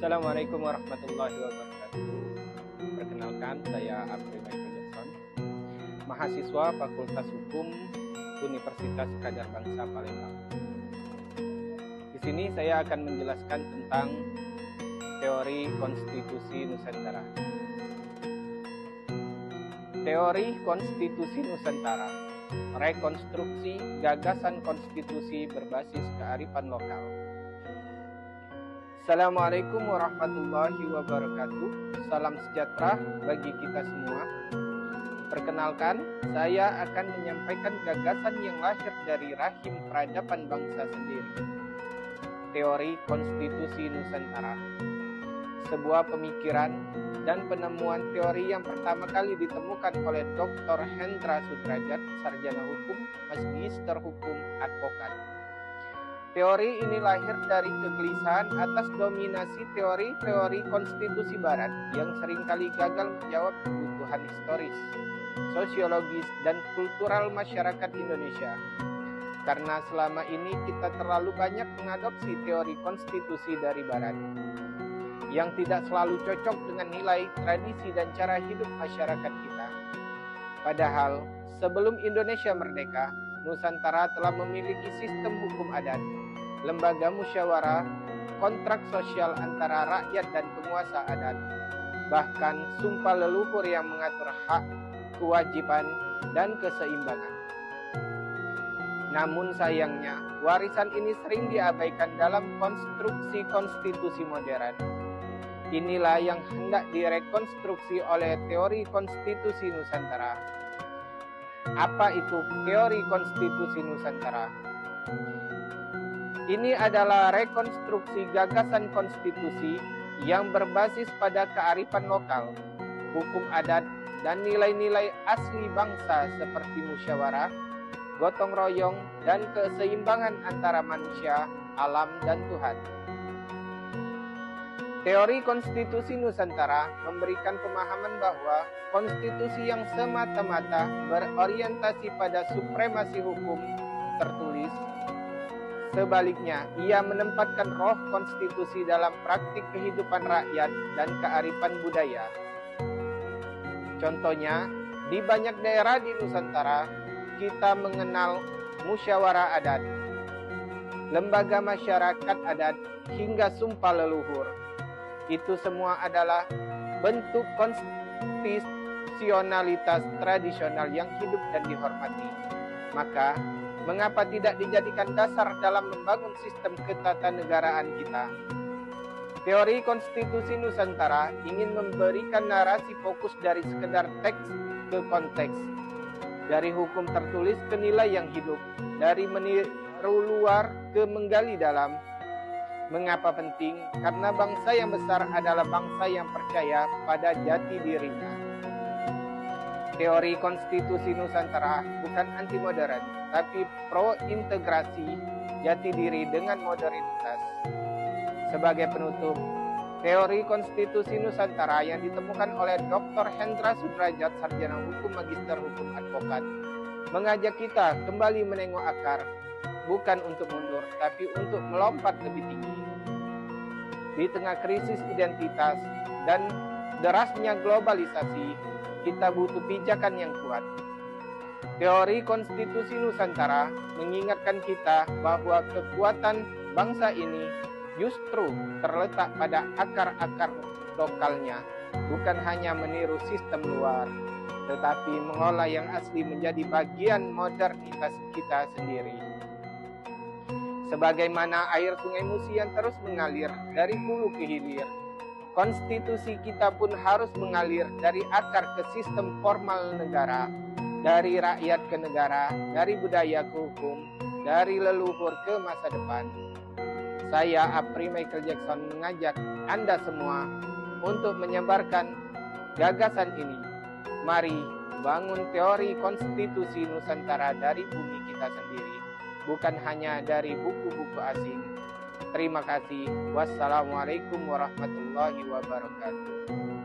Assalamualaikum warahmatullahi wabarakatuh. Perkenalkan, saya April Michael Jackson, mahasiswa Fakultas Hukum Universitas Kadar Bangsa Palembang. Di sini saya akan menjelaskan tentang teori konstitusi Nusantara. Teori konstitusi Nusantara, rekonstruksi gagasan konstitusi berbasis kearifan lokal. Assalamualaikum warahmatullahi wabarakatuh. Salam sejahtera bagi kita semua. Perkenalkan, saya akan menyampaikan gagasan yang lahir dari rahim peradaban bangsa sendiri. Teori konstitusi Nusantara, sebuah pemikiran dan penemuan teori yang pertama kali ditemukan oleh Dr. Hendra Sudrajat, sarjana hukum, magister hukum, advokat. Teori ini lahir dari kegelisahan atas dominasi teori-teori konstitusi barat yang seringkali gagal menjawab kebutuhan historis, sosiologis, dan kultural masyarakat Indonesia. Karena selama ini kita terlalu banyak mengadopsi teori konstitusi dari barat yang tidak selalu cocok dengan nilai, tradisi, dan cara hidup masyarakat kita. Padahal sebelum Indonesia merdeka, Nusantara telah memiliki sistem hukum adat, lembaga musyawarah, kontrak sosial antara rakyat dan penguasa adat, bahkan sumpah leluhur yang mengatur hak, kewajiban, dan keseimbangan. Namun sayangnya, warisan ini sering diabaikan dalam konstruksi konstitusi modern. Inilah yang hendak direkonstruksi oleh teori konstitusi Nusantara. Apa itu teori konstitusi Nusantara? Ini adalah rekonstruksi gagasan konstitusi yang berbasis pada kearifan lokal, hukum adat, dan nilai-nilai asli bangsa seperti musyawarah, gotong royong, dan keseimbangan antara manusia, alam, dan Tuhan. Teori konstitusi Nusantara memberikan pemahaman bahwa konstitusi yang semata-mata berorientasi pada supremasi hukum tertulis. Sebaliknya, ia menempatkan roh konstitusi dalam praktik kehidupan rakyat dan kearifan budaya. Contohnya, di banyak daerah di Nusantara, kita mengenal musyawarah adat, lembaga masyarakat adat, hingga sumpah leluhur. Itu semua adalah bentuk konstitusionalitas tradisional yang hidup dan dihormati. Maka, mengapa tidak dijadikan dasar dalam membangun sistem ketatanegaraan kita? Teori konstitusi Nusantara ingin memberikan narasi fokus dari sekedar teks ke konteks, dari hukum tertulis ke nilai yang hidup, dari meniru luar ke menggali dalam. Mengapa penting? Karena bangsa yang besar adalah bangsa yang percaya pada jati dirinya. Teori konstitusi Nusantara bukan anti modern, tapi pro-integrasi jati diri dengan modernitas. Sebagai penutup, teori konstitusi Nusantara yang ditemukan oleh Dr. Hendra Sudrajat, sarjana hukum, magister hukum, advokat, mengajak kita kembali menengok akar, bukan untuk mundur, tapi untuk melompat lebih tinggi. Di tengah krisis identitas dan derasnya globalisasi, kita butuh pijakan yang kuat. Teori konstitusi Nusantara mengingatkan kita bahwa kekuatan bangsa ini justru terletak pada akar-akar lokalnya, bukan hanya meniru sistem luar, tetapi mengolah yang asli menjadi bagian modernitas kita sendiri. Sebagaimana air Sungai Musi yang terus mengalir dari hulu ke hilir, konstitusi kita pun harus mengalir dari akar ke sistem formal negara, dari rakyat ke negara, dari budaya ke hukum, dari leluhur ke masa depan. Saya, April Michael Jackson, mengajak Anda semua untuk menyebarkan gagasan ini. Mari bangun teori konstitusi Nusantara dari bumi kita sendiri, bukan hanya dari buku-buku asing. Terima kasih. Wassalamualaikum warahmatullahi wabarakatuh.